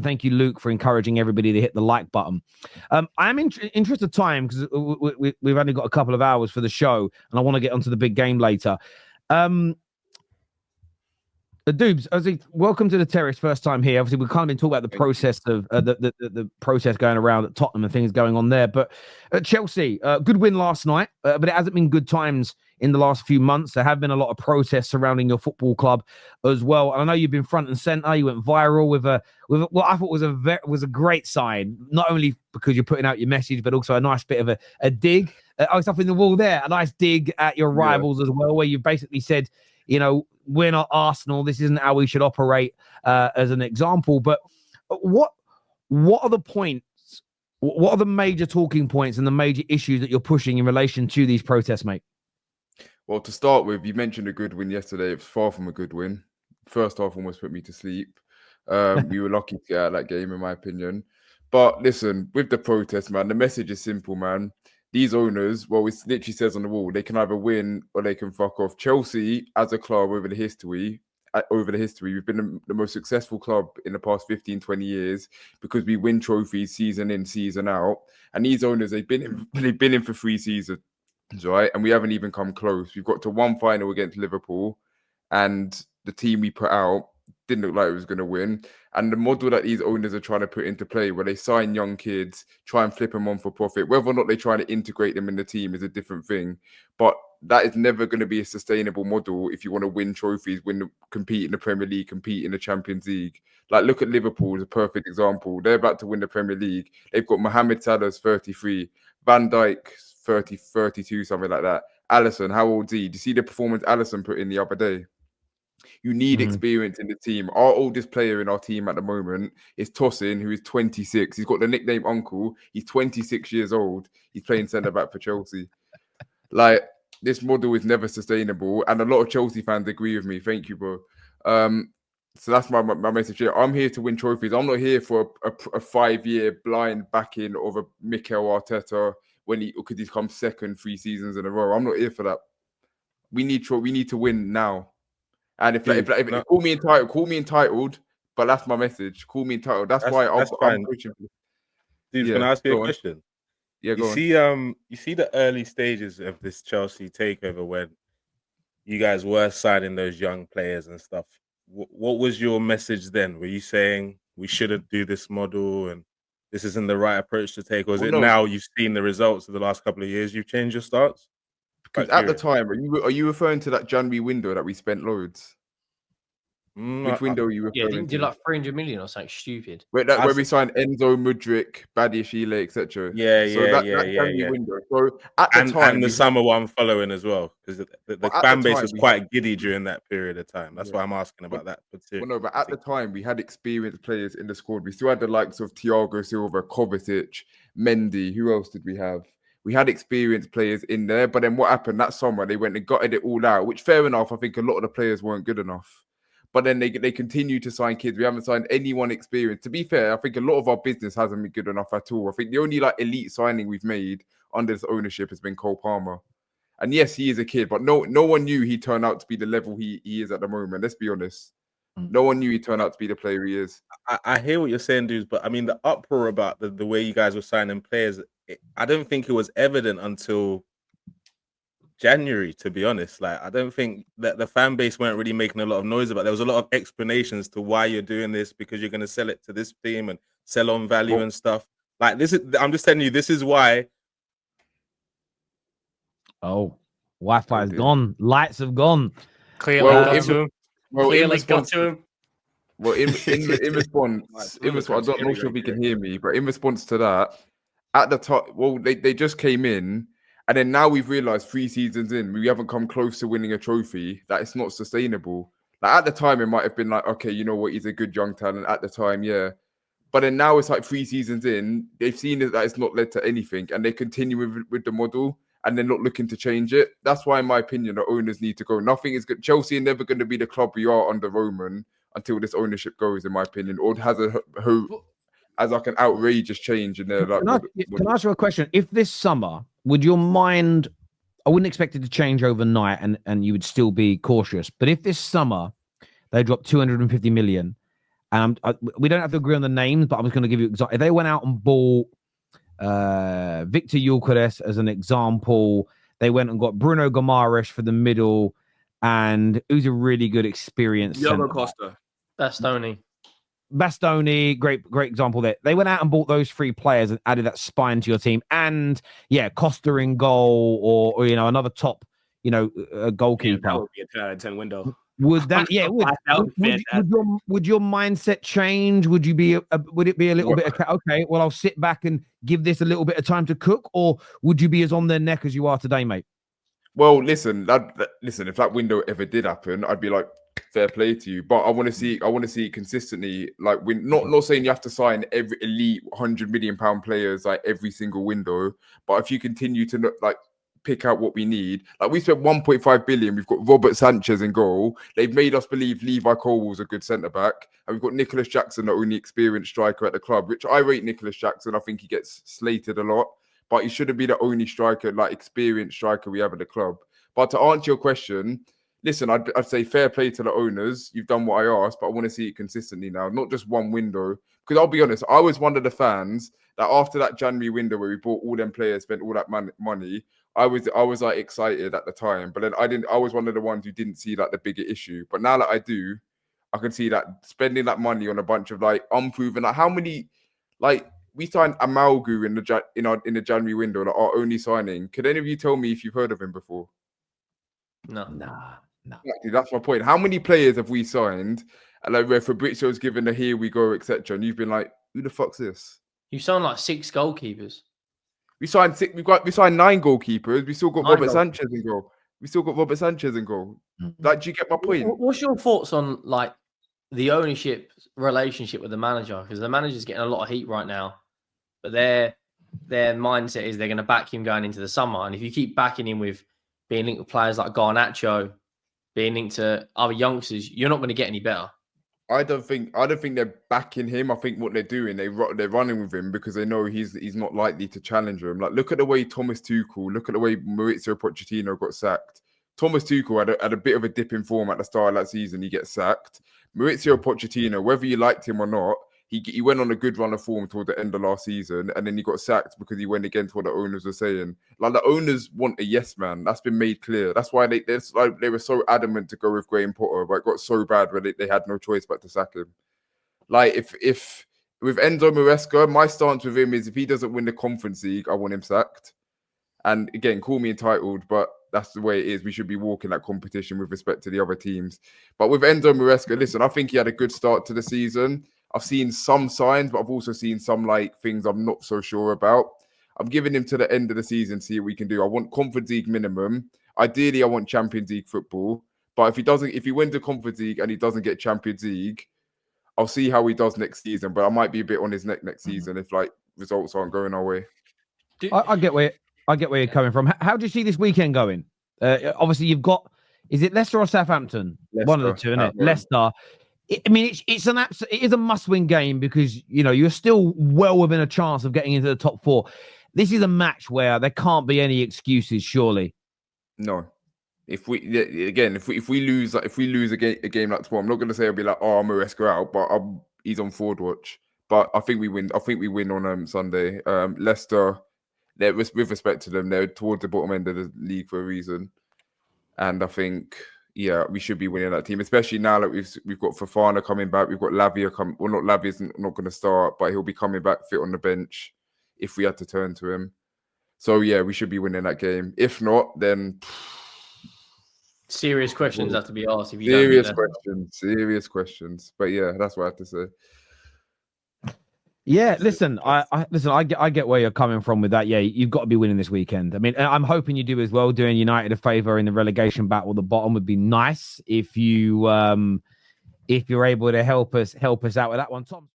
Thank you, Luke, for encouraging everybody to hit the like button. I'm in interest of time because we've only got a couple of hours for the show, and I want to get onto the big game later. Dubes, welcome to the Terrace. First time here. Obviously, we've kind of been talking about the process of the process going around at Tottenham and things going on there. But at Chelsea, good win last night, but it hasn't been good times in the last few months. There have been a lot of protests surrounding your football club as well. And I know you've been front and center. You went viral with what I thought was a great sign, not only because you're putting out your message, but also a nice bit of a dig. I was up in the wall there, a nice dig at your rivals as well, where you basically said, we're not Arsenal. This isn't how we should operate, as an example. But what are the points? What are the major talking points and the major issues that you're pushing in relation to these protests, mate? Well, to start with, you mentioned a good win yesterday. It was far from a good win. First half almost put me to sleep. We were lucky to get out of that game, in my opinion. But listen, with the protest, man, the message is simple, man. These owners, well, it literally says on the wall, they can either win or they can fuck off. Chelsea, as a club over the history, we've been the most successful club in the past 15, 20 years because we win trophies season in, season out. And these owners, they've been in for 3 seasons, right? And we haven't even come close. We've got to one final against Liverpool, and the team we put out didn't look like it was going to win. And the model that these owners are trying to put into play, where they sign young kids, try and flip them on for profit, whether or not they try to integrate them in the team is a different thing. But that is never going to be a sustainable model if you want to win trophies, compete in the Premier League, compete in the Champions League. Like, look at Liverpool as a perfect example. They're about to win the Premier League. They've got Mohamed Salah's 33, Van Dijk 30, 32, something like that. Alisson, how old is he? Do you see the performance Alisson put in the other day? You need experience in the team. Our oldest player in our team at the moment is Tosin, who is 26. He's got the nickname Uncle. He's 26 years old. He's playing centre-back for Chelsea. Like, this model is never sustainable. And a lot of Chelsea fans agree with me. Thank you, bro. So that's my message here. I'm here to win trophies. I'm not here for a 5-year blind backing of a Mikel Arteta because he's come second 3 seasons in a row. I'm not here for that. We need to win now. And if call me entitled, but that's my message. Call me entitled. That's why I'm pushing. Dude, can I ask you a question? Yeah, go on. You see the early stages of this Chelsea takeover when you guys were signing those young players and stuff. What was your message then? Were you saying we shouldn't do this model and this isn't the right approach to take? Or is it now you've seen the results of the last couple of years, you've changed your stance? Because at the time, are you referring to that January window that we spent loads? Which window are you referring to? Didn't you like 300 million or something stupid? Where we signed Enzo, Mudryk, Badiashile, etc. Yeah. Window. So at the time, and the summer one following as well, because the fan base was quite giddy during that period of time. That's why I'm asking about that. But at the time, we had experienced players in the squad. We still had the likes of Thiago Silva, Kovacic, Mendy. Who else did we have? We had experienced players in there, but then what happened that summer? They went and gutted it all out, which fair enough. I think a lot of the players weren't good enough. But then they continue to sign kids. We haven't signed anyone experienced. To be fair, I think a lot of our business hasn't been good enough at all. I think the only elite signing we've made under this ownership has been Cole Palmer. And yes, he is a kid, but no one knew he'd turn out to be the level he is at the moment. Let's be honest. No one knew he'd turn out to be the player he is. I hear what you're saying, dudes, but I mean, the uproar about the way you guys were signing players, I don't think it was evident until January, to be honest. Like, I don't think that the fan base weren't really making a lot of noise about it. There was a lot of explanations to why you're doing this, because you're going to sell it to this team and sell on value and stuff. Like, I'm just telling you, this is why. Oh, Wi-Fi's gone. Lights have gone. CLEARLAKE got to him. CLEARLAKE got to him. Well, in response, I'm not sure if you can hear me, but in response to that, at the top, well, they just came in, and then now we've realised 3 seasons in, we haven't come close to winning a trophy, that it's not sustainable. Like, at the time, it might have been like, okay, you know what, he's a good young talent at the time, yeah. But then now it's like 3 seasons in, they've seen that it's not led to anything, and they continue with the model, and they're not looking to change it. That's why, in my opinion, the owners need to go. Nothing is good. Chelsea are never going to be the club we are under Roman until this ownership goes, in my opinion, or has like an outrageous change in their. Can I ask you a question? If this summer, would your mind? I wouldn't expect it to change overnight, and you would still be cautious. But if this summer they drop 250 million, and we don't have to agree on the names, but I'm just going to give you example. If they went out and bought Victor Gyökeres as an example, they went and got Bruno Guimaraes for the middle, and who's a really good experience. Diogo Costa. Bastoni, great example there. They went out and bought those 3 players and added that spine to your team. And yeah, Costa in goal, or another top, goalkeeper. Yeah, that would be a 10 out of 10 window. Would that? Yeah, would your mindset change? Would you be? Would it be a little bit of, okay? Well, I'll sit back and give this a little bit of time to cook, or would you be as on their neck as you are today, mate? Well, listen. Listen, if that window ever did happen, I'd be like, fair play to you. But I want to see it consistently. Like, not saying you have to sign every elite £100 million players like every single window, but if you continue to pick out what we need. Like, we spent 1.5 billion. We've got Robert Sanchez in goal. They've made us believe Levi Colwell's a good centre back, and we've got Nicholas Jackson, the only experienced striker at the club. Which I rate Nicholas Jackson. I think he gets slated a lot, but he shouldn't be the only striker, like experienced striker we have at the club. But to answer your question, listen, I'd say fair play to the owners. You've done what I asked, but I want to see it consistently now, not just one window. Because I'll be honest, I was one of the fans that after that January window where we bought all them players, spent all that money, I was like excited at the time, but then I was one of the ones who didn't see like the bigger issue. But now that I do, I can see that spending that money on a bunch of like unproven, like how many, like we signed Amalgu in the January window, like our only signing. Could any of you tell me if you've heard of him before? No. Exactly, that's my point. How many players have we signed? And like where Fabrizio's given the here we go, etc. And you've been like, who the fuck's this? You sound like 6 goalkeepers. We signed 9 goalkeepers. We still got Robert Sanchez in goal. Like, do you get my point? What's your thoughts on like the ownership relationship with the manager? Because the manager's getting a lot of heat right now, but their mindset is they're going to back him going into the summer. And if you keep backing him with being linked with players like Garnacho, being linked to other youngsters, you're not going to get any better. I don't think they're backing him. I think what they're doing, they're running with him because they know he's not likely to challenge him. Like, look at the way Thomas Tuchel, look at the way Maurizio Pochettino got sacked. Thomas Tuchel had a bit of a dip in form at the start of that season. He gets sacked. Maurizio Pochettino, whether you liked him or not, he went on a good run of form toward the end of last season, and then he got sacked because he went against what the owners were saying. Like, the owners want a yes man. That's been made clear. That's why they were so adamant to go with Graham Potter, but it got so bad where they had no choice but to sack him. Like, if with Enzo Maresca, my stance with him is if he doesn't win the Conference League, I want him sacked. And again, call me entitled, but that's the way it is. We should be walking that competition with respect to the other teams. But with Enzo Maresca, listen, I think he had a good start to the season. I've seen some signs, but I've also seen some like things I'm not so sure about. I'm giving him to the end of the season, see what we can do. I want Conference League minimum. Ideally, I want Champions League football. But if he wins the Conference League and he doesn't get Champions League, I'll see how he does next season. But I might be a bit on his neck next season if like results aren't going our way. I get where you're coming from. How do you see this weekend going? Obviously, you've got, is it Leicester or Southampton? Leicester, one of the two, isn't it? Leicester. It is a must-win game because you're still well within a chance of getting into the top 4. This is a match where there can't be any excuses, surely. No. If we lose a game like tomorrow, I'm not going to say I'll be like, oh, Maresca out, but he's on forward watch. But I think we win. I think we win on Sunday. Leicester, with respect to them, they're towards the bottom end of the league for a reason, and I think. Yeah, we should be winning that team, especially now that we've got Fofana coming back. We've got Lavia coming. Well, not Lavia's not going to start, but he'll be coming back fit on the bench if we had to turn to him. So yeah, we should be winning that game. If not, then serious questions have to be asked. If you serious questions. But yeah, that's what I have to say. Yeah, listen, I get where you're coming from with that. Yeah, you've got to be winning this weekend. I mean, I'm hoping you do as well. Doing United a favour in the relegation battle, the bottom would be nice if you're able to help us out with that one, Tom.